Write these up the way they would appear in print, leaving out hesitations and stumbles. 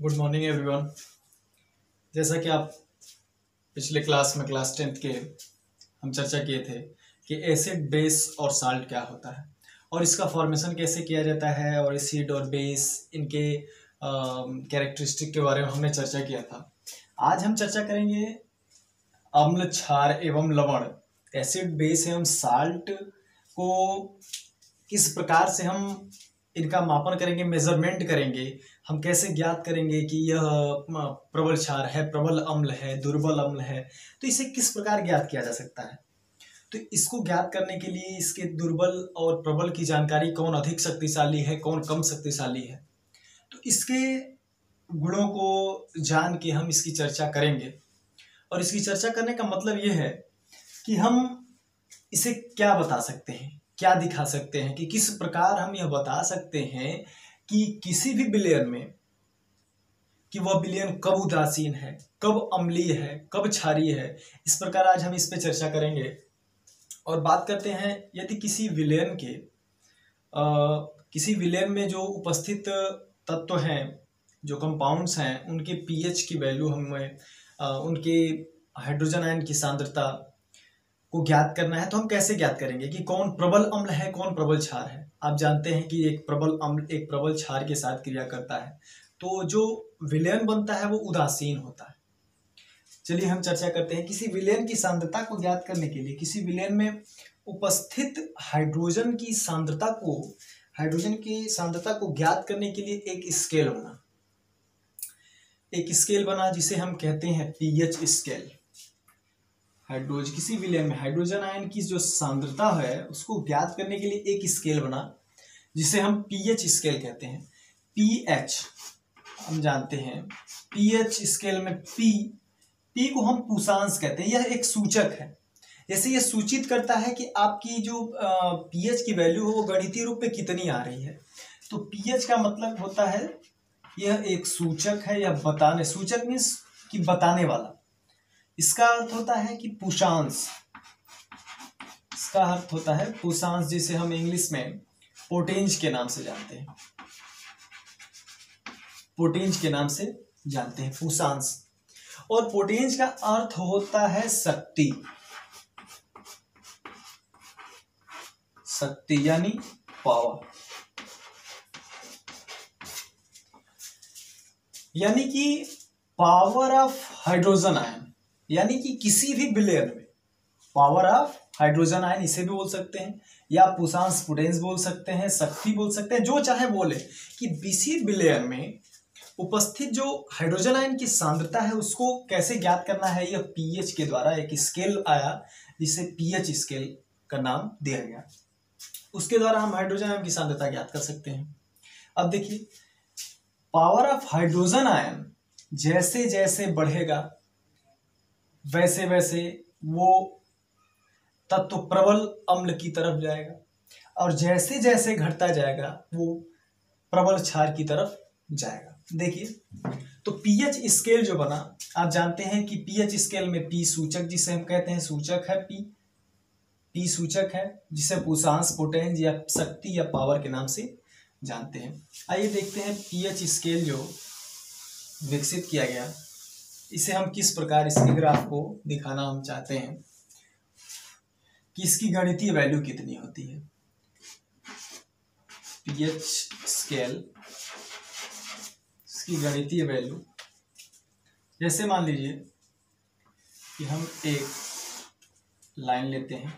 Good morning everyone. जैसा कि आप पिछले क्लास में क्लास 10th के हम चर्चा किए थे कि एसिड बेस और साल्ट क्या होता है और इसका फॉर्मेशन कैसे किया जाता है और एसिड और बेस इनके कैरेक्टरिस्टिक के बारे में हमने चर्चा किया था। आज हम चर्चा करेंगे अम्ल, क्षार एवं लवण, एसिड बेस एवं साल्ट को किस प्रकार से हम इनका मापन करेंगे, मेजरमेंट करेंगे, हम कैसे ज्ञात करेंगे कि यह प्रबल क्षार है, प्रबल अम्ल है, दुर्बल अम्ल है, तो इसे किस प्रकार ज्ञात किया जा सकता है। तो इसको ज्ञात करने के लिए इसके दुर्बल और प्रबल की जानकारी, कौन अधिक शक्तिशाली है, कौन कम शक्तिशाली है, तो इसके गुणों को जान के हम इसकी चर्चा करेंगे। और इसकी चर्चा करने का मतलब यह है कि हम इसे क्या बता सकते हैं, क्या दिखा सकते हैं, कि किस प्रकार हम यह बता सकते हैं कि किसी भी विलयन में कि वह विलयन कब उदासीन है, कब अम्लीय है, कब क्षारीय है। इस प्रकार आज हम इस पे चर्चा करेंगे और बात करते हैं यदि किसी विलयन में जो उपस्थित तत्व हैं, जो कंपाउंड्स हैं, उनके पीएच की वैल्यू हमें उनके हाइड्रोजन आयन की सांद्रता को ज्ञात करना है। तो हम कैसे ज्ञात करेंगे कि कौन प्रबल अम्ल है, कौन प्रबल क्षार है। आप जानते हैं कि एक प्रबल अम्ल एक प्रबल क्षार के साथ क्रिया करता है, तो जो विलयन बनता है वो उदासीन होता है। चलिए हम चर्चा करते हैं किसी विलयन की सांद्रता को ज्ञात करने के लिए, किसी विलयन में उपस्थित हाइड्रोजन की सांद्रता को ज्ञात करने के लिए एक स्केल बना जिसे हम कहते हैं पीएच स्केल। किसी विलयन में हाइड्रोजन आयन की जो सांद्रता है उसको ज्ञात करने के लिए एक स्केल बना जिसे हम पीएच स्केल कहते हैं। पीएच हम जानते हैं, पीएच स्केल में पी को हम पूषांश कहते हैं। यह एक सूचक है, जैसे यह सूचित करता है कि आपकी जो पीएच की वैल्यू हो वो गणितीय रूप में कितनी आ रही है। तो पीएच का मतलब होता है यह एक सूचक है, यह बताने, सूचक मीन्स कि बताने वाला। इसका अर्थ होता है कि पूषांश, इसका अर्थ होता है पूषांश, जिसे हम इंग्लिश में पोटेंज के नाम से जानते हैं, पोटेंज के नाम से जानते हैं पूषांश। और पोटेंज का अर्थ होता है शक्ति, शक्ति यानी पावर, यानी कि पावर ऑफ हाइड्रोजन आयन, यानी कि किसी भी विलयन में पावर ऑफ हाइड्रोजन आयन, इसे भी बोल सकते हैं, या पूषांश पोटेंस बोल सकते हैं, शक्ति बोल सकते हैं, जो चाहे बोले, कि किसी विलयन में उपस्थित जो हाइड्रोजन आयन की सांद्रता है उसको कैसे ज्ञात करना है। यह पीएच के द्वारा एक स्केल आया जिसे पीएच स्केल का नाम दिया गया, उसके द्वारा हम हाइड्रोजन आयन की सांद्रता ज्ञात कर सकते हैं। अब देखिए, पावर ऑफ हाइड्रोजन आयन जैसे जैसे बढ़ेगा वैसे वैसे वो तत्व प्रबल अम्ल की तरफ जाएगा, और जैसे जैसे घटता जाएगा वो प्रबल क्षार की तरफ जाएगा। देखिए, तो पीएच स्केल जो बना, आप जानते हैं कि पीएच स्केल में पी सूचक, जिसे हम कहते हैं सूचक है, पी सूचक है, जिसे पूषांश पोटेंज या शक्ति या पावर के नाम से जानते हैं। आइए देखते हैं पीएच स्केल जो विकसित किया गया, इसे हम किस प्रकार, इसके ग्राफ को दिखाना हम चाहते हैं कि इसकी गणितीय वैल्यू कितनी होती है। पीएच स्केल, इसकी गणितीय वैल्यू, जैसे मान लीजिए कि हम एक लाइन लेते हैं,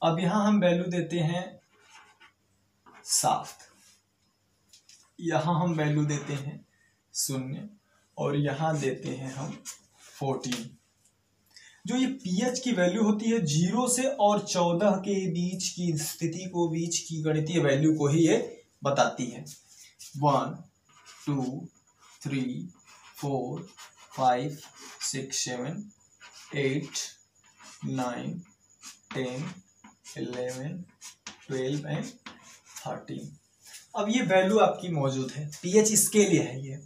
अब यहां हम वैल्यू देते हैं 7, यहां हम वैल्यू देते हैं 0 और यहां देते हैं हम 14। जो ये पीएच की वैल्यू होती है 0 से और 14 के बीच की स्थिति को, बीच की गणितीय वैल्यू को ही ये बताती है। 1 2 3 4 5 6 7 8 9 10 11 12 एंड 13। अब ये वैल्यू आपकी मौजूद है, पीएच स्केल है ये।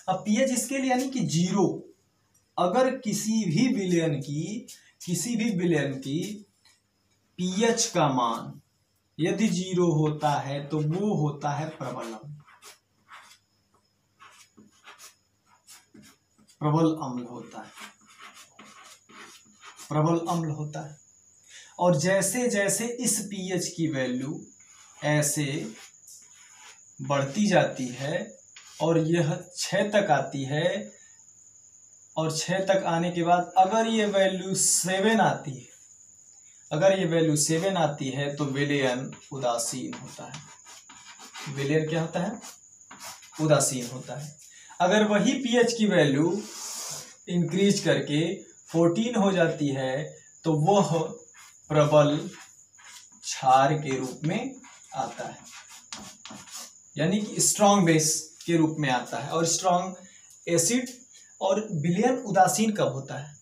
अब पीएच स्केल यानी कि 0, अगर किसी भी विलयन की पीएच का मान यदि 0 होता है तो वो होता है प्रबल अम्ल। प्रबल अम्ल होता है, प्रबल अम्ल होता है। और जैसे जैसे इस पीएच की वैल्यू ऐसे बढ़ती जाती है और यह 6 तक आती है, और 6 तक आने के बाद अगर ये वैल्यू 7 आती है, अगर ये वैल्यू 7 आती है तो विलयन उदासीन होता है। विलयन क्या होता है? उदासीन होता है। अगर वही पीएच की वैल्यू इंक्रीज करके 14 हो जाती है तो वह प्रबल क्षार के रूप में आता है, यानी कि स्ट्रॉन्ग बेस के रूप में आता है, और स्ट्रॉन्ग एसिड। और विलयन उदासीन कब होता है?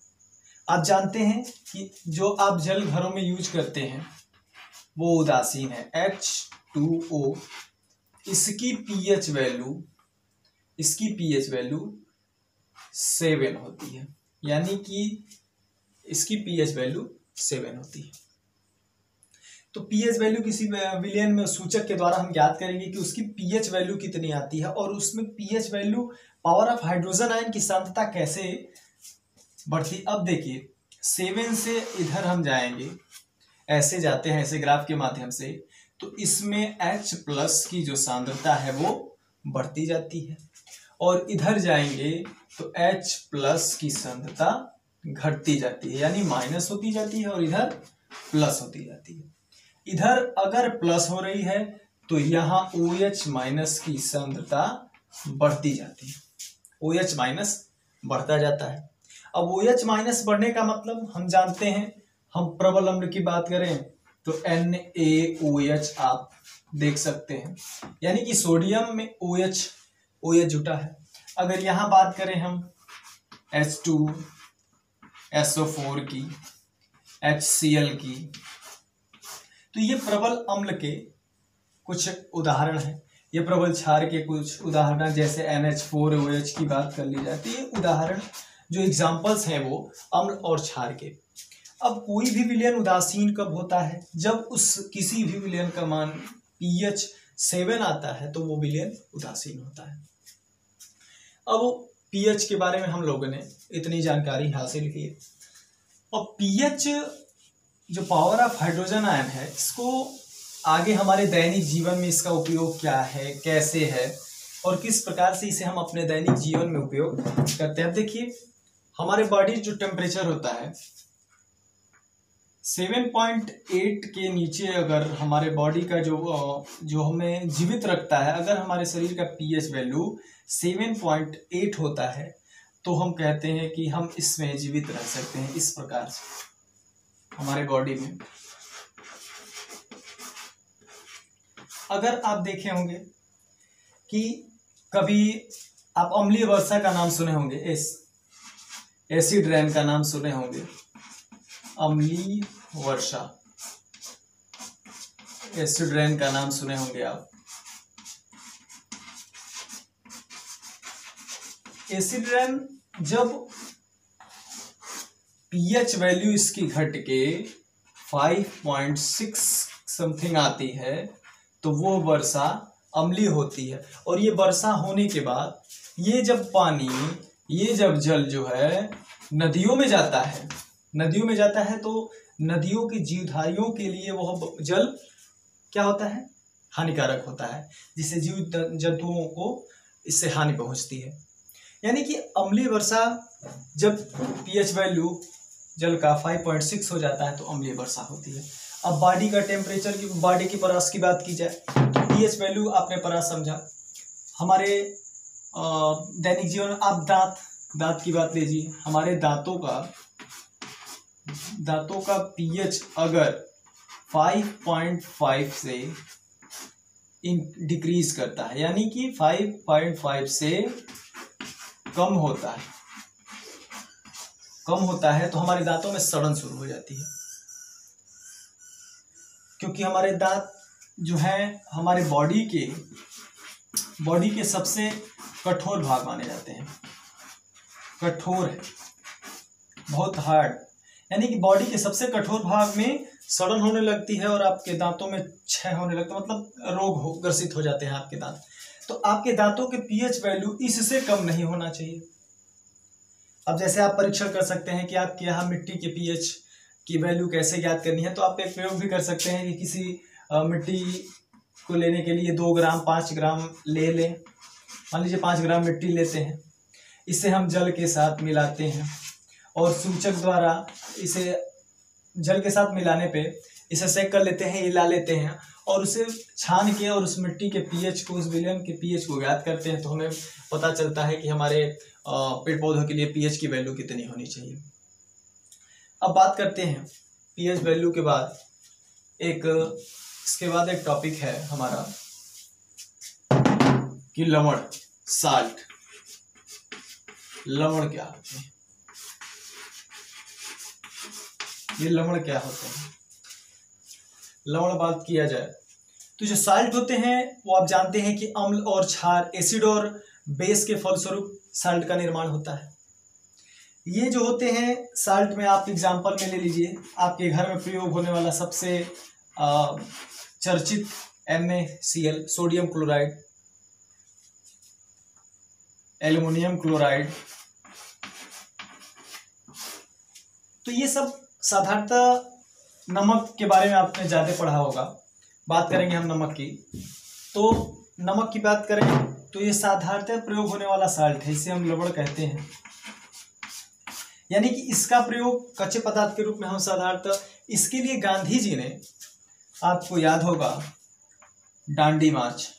आप जानते हैं कि जो आप जल घरों में यूज करते हैं वो उदासीन है, H2O। इसकी पीएच वैल्यू 7 होती है, यानी कि इसकी पीएच वैल्यू 7 होती है। तो पीएच वैल्यू किसी विलयन में सूचक के द्वारा हम ज्ञात करेंगे कि उसकी पीएच वैल्यू कितनी आती है, और उसमें pH value power of hydrogen ion की सांद्रता कैसे बढ़ती। अब देखिए 7 से इधर हम जाएंगे, ऐसे जाते हैं ऐसे ग्राफ के माध्यम से, तो इसमें H+ की जो सांद्रता है वो बढ़ती जाती है, और इधर जाएंगे तो H+ की सांद्रता घटती जाती है, यानी माइनस होती जाती है, और इधर प्लस होती जाती है। इधर अगर प्लस हो रही है तो यहाँ OH- की सांद्रता बढ़ती जाती है, OH- बढ़ता जाता है। अब OH- बढ़ने का मतलब हम जानते हैं, हम प्रबल अम्ल की बात करें तो NaOH आप देख सकते हैं, यानी कि सोडियम में OH जुटा है। अगर यहाँ बात करें हम H2SO4 की, HCl की, तो ये प्रबल अम्ल के कुछ उदाहरण हैं, ये प्रबल क्षार के कुछ उदाहरण, जैसे NH4OH की बात कर ली जाती है। उदाहरण जो एग्जाम्पल्स हैं वो अम्ल और क्षार के। अब कोई भी विलयन उदासीन कब होता है? जब उस किसी भी विलयन का मान pH 7 आता है तो वो विलयन उदासीन होता है। अब pH के बारे में हम लोगों ने इतनी जानकारी हासिल की। अब pH जो पावर ऑफ हाइड्रोजन आयन है, इसको आगे हमारे दैनिक जीवन में इसका उपयोग क्या है, कैसे है, और किस प्रकार से इसे हम अपने दैनिक जीवन में उपयोग करते हैं। देखिए हमारे बॉडी जो टेम्परेचर होता है 7.8 के नीचे, अगर हमारे बॉडी का जो हमें जीवित रखता है, अगर हमारे शरीर का पीएच वैल्यू 7.8 होता है तो हम कहते हैं कि हम इसमें जीवित रह सकते हैं। इस प्रकार से हमारे बॉडी में, अगर आप देखे होंगे कि कभी आप अम्लीय वर्षा का नाम सुने होंगे, एसिड रेन का नाम सुने होंगे, अम्लीय वर्षा, एसिड रेन का नाम सुने होंगे आप। एसिड रेन जब पीएच वैल्यू इसकी घट के 5.6 समथिंग आती है तो वो वर्षा अम्लीय होती है। और ये वर्षा होने के बाद ये जब पानी, ये जब जल जो है नदियों में जाता है तो नदियों के जीवधारियों के लिए वह जल क्या होता है? हानिकारक होता है, जिससे जीव जंतुओं को इससे हानि पहुंचती है। यानी कि अम्लीय वर्षा जब पीएच वैल्यू जल का 5.6 हो जाता है तो अम्लीय वर्षा होती है। अब बॉडी का टेम्परेचर की, बॉडी की परास की बात की जाए तो पीएच वैल्यू आपने परास समझा। हमारे दैनिक जीवन में आप दांत की बात लीजिए, हमारे दांतों का पीएच अगर 5.5 से डिक्रीज करता है, यानी कि 5.5 से कम होता है तो हमारे दांतों में सड़न शुरू हो जाती है, क्योंकि हमारे दांत जो है हमारे बॉडी के सबसे कठोर भाग माने जाते हैं। कठोर है, बहुत हार्ड, यानी कि बॉडी के सबसे कठोर भाग में सड़न होने लगती है और आपके दांतों में क्षय होने लगता है, मतलब रोग ग्रसित हो जाते हैं आपके दांत। तो आपके दांतों के पीएच वैल्यू इससे कम नहीं होना चाहिए। अब जैसे आप परीक्षण कर सकते हैं कि आपके यहाँ मिट्टी के पीएच की वैल्यू कैसे ज्ञात करनी है, तो आप एक प्रयोग भी कर सकते हैं कि किसी मिट्टी को लेने के लिए 2 ग्राम 5 ग्राम ले लें। मान लीजिए 5 ग्राम मिट्टी लेते हैं, इसे हम जल के साथ मिलाते हैं और सूचक द्वारा इसे जल के साथ मिलाने पे इसे सेक कर लेते हैं, हिला लेते हैं और उसे छान के और उस मिट्टी के पीएच को, उस विलयन के पीएच को ज्ञात करते हैं। तो हमें पता चलता है कि हमारे पेड़ पौधों के लिए पीएच की वैल्यू कितनी होनी चाहिए। अब बात करते हैं पीएच वैल्यू के बाद इसके बाद एक टॉपिक है हमारा कि लवण, साल्ट। लवण क्या होते हैं, ये लवण क्या होते हैं? लवण बात किया जाए तो जो साल्ट होते हैं वो आप जानते हैं कि अम्ल और क्षार, एसिड और बेस के फलस्वरूप साल्ट का निर्माण होता है। ये जो होते हैं साल्ट में, आप एग्जांपल में ले लीजिए, आपके घर में प्रयोग होने वाला सबसे चर्चित NaCl, sodium chloride, aluminium chloride. तो ये सब साधारणतः नमक के बारे में आपने ज्यादा पढ़ा होगा। बात करेंगे हम नमक की, तो नमक की बात करें तो ये साधारणतः प्रयोग होने वाला साल्ट है, इसे हम लवण कहते हैं। यानी कि इसका प्रयोग कच्चे पदार्थ के रूप में हम साधारणतः, इसके लिए गांधी जी ने, आपको याद होगा, डांडी मार्च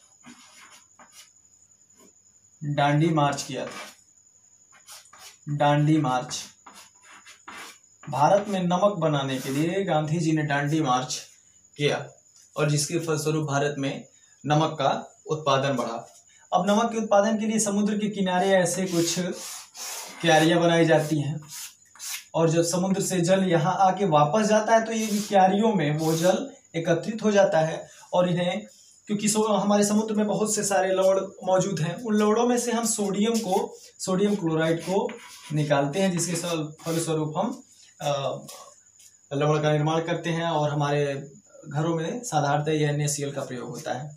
किया था। डांडी मार्च, भारत में नमक बनाने के लिए गांधी जी ने डांडी मार्च किया और जिसके फलस्वरूप भारत में नमक का उत्पादन बढ़ा। अब नमक के उत्पादन के लिए समुद्र के किनारे ऐसे कुछ क्यारियां बनाई जाती हैं और जब समुद्र से जल यहाँ आके वापस जाता है तो ये क्यारियों में वो जल एकत्रित हो जाता है और इन्हें, क्योंकि हमारे समुद्र में बहुत से सारे लवण मौजूद हैं, उन लवणों में से हम सोडियम क्लोराइड को निकालते हैं, जिसके फलस्वरूप हम लवण का निर्माण करते हैं और हमारे घरों में साधारणतः ये NaCl का प्रयोग होता है।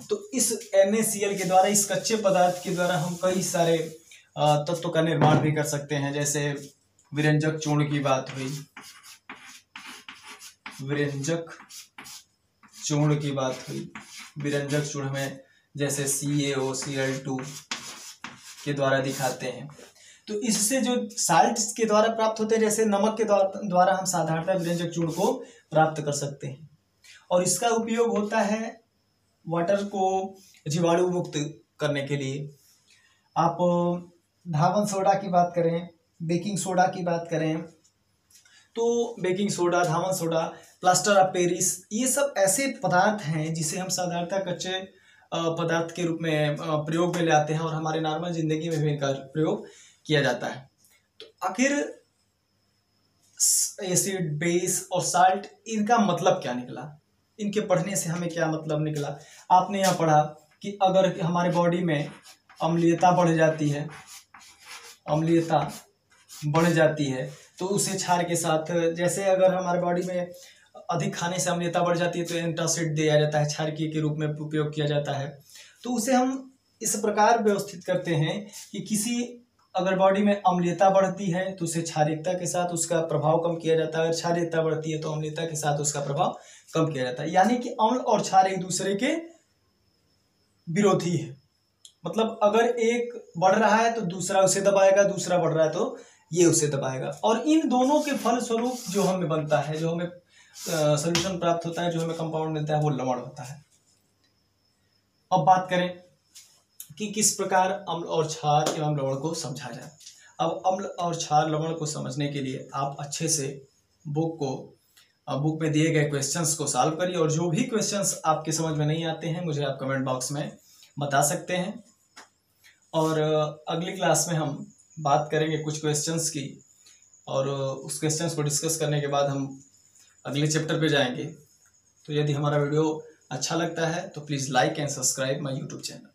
तो इस NaCl के द्वारा, इस कच्चे पदार्थ के द्वारा हम कई सारे तत्वों का निर्माण भी कर सकते हैं। जैसे विरंजक चूर्ण की बात हुई, विरंजक चूर्ण में जैसे CaOCl2 के द्वारा दिखाते हैं। तो इससे जो साल्ट के द्वारा प्राप्त होते हैं, जैसे नमक के द्वारा हम साधारणतः विरंजक चूर्ण को प्राप्त कर सकते हैं और इसका उपयोग होता है वाटर को जीवाणु मुक्त करने के लिए। आप धावन सोडा की बात करें, बेकिंग सोडा की बात करें, तो baking soda, Dhawan soda, plaster of Paris, ये सब ऐसे पदार्थ हैं जिसे हम साधारणतः कच्चे पदार्थ के रूप में प्रयोग में ले आते हैं और हमारे नॉर्मल जिंदगी में भी इनका प्रयोग किया जाता है। तो आखिर एसिड, बेस और साल्ट, इनका मतलब क्या निकला? इनके पढ़ने से हमें क्या मतलब निकला? आपने यहाँ पढ़ा कि अगर हमारे बॉडी में अम्लीयता बढ़ जाती है तो उसे क्षार के साथ, जैसे अगर हमारे बॉडी में अधिक खाने से अम्लीयता बढ़ जाती है तो एंटासिड दिया जाता है, क्षारकीय के रूप में उपयोग किया जाता है। तो उसे हम इस प्रकार व्यवस्थित करते हैं कि अगर बॉडी में अम्लीयता बढ़ती है तो उसे क्षारीयता के साथ उसका प्रभाव कम किया जाता है, अगर क्षारीयता बढ़ती है तो अम्लीयता के साथ उसका प्रभाव कम किया जाता है। यानी कि अम्ल और क्षार एक दूसरे के विरोधी है। मतलब अगर एक बढ़ रहा है तो दूसरा उसे दबाएगा, दूसरा बढ़ रहा है तो ये उसे दबाएगा, और इन दोनों के फलस्वरूप जो हमें बनता है, जो हमें सॉल्यूशन प्राप्त होता है, जो हमें कंपाउंड मिलता है, वो लवण होता है। अब बात करें कि किस प्रकार अम्ल और क्षार एवं लवण को समझा जाए। अब अम्ल और क्षार लवण को समझने के लिए आप अच्छे से बुक में दिए गए क्वेश्चंस को सॉल्व करिए, और जो भी क्वेश्चंस आपके समझ में नहीं आते हैं मुझे आप कमेंट बॉक्स में बता सकते हैं। और अगली क्लास में हम बात करेंगे कुछ क्वेश्चंस की, और उस क्वेश्चंस को डिस्कस करने के बाद हम अगले चैप्टर पे जाएंगे। तो यदि हमारा वीडियो अच्छा लगता है तो please like and subscribe my YouTube channel.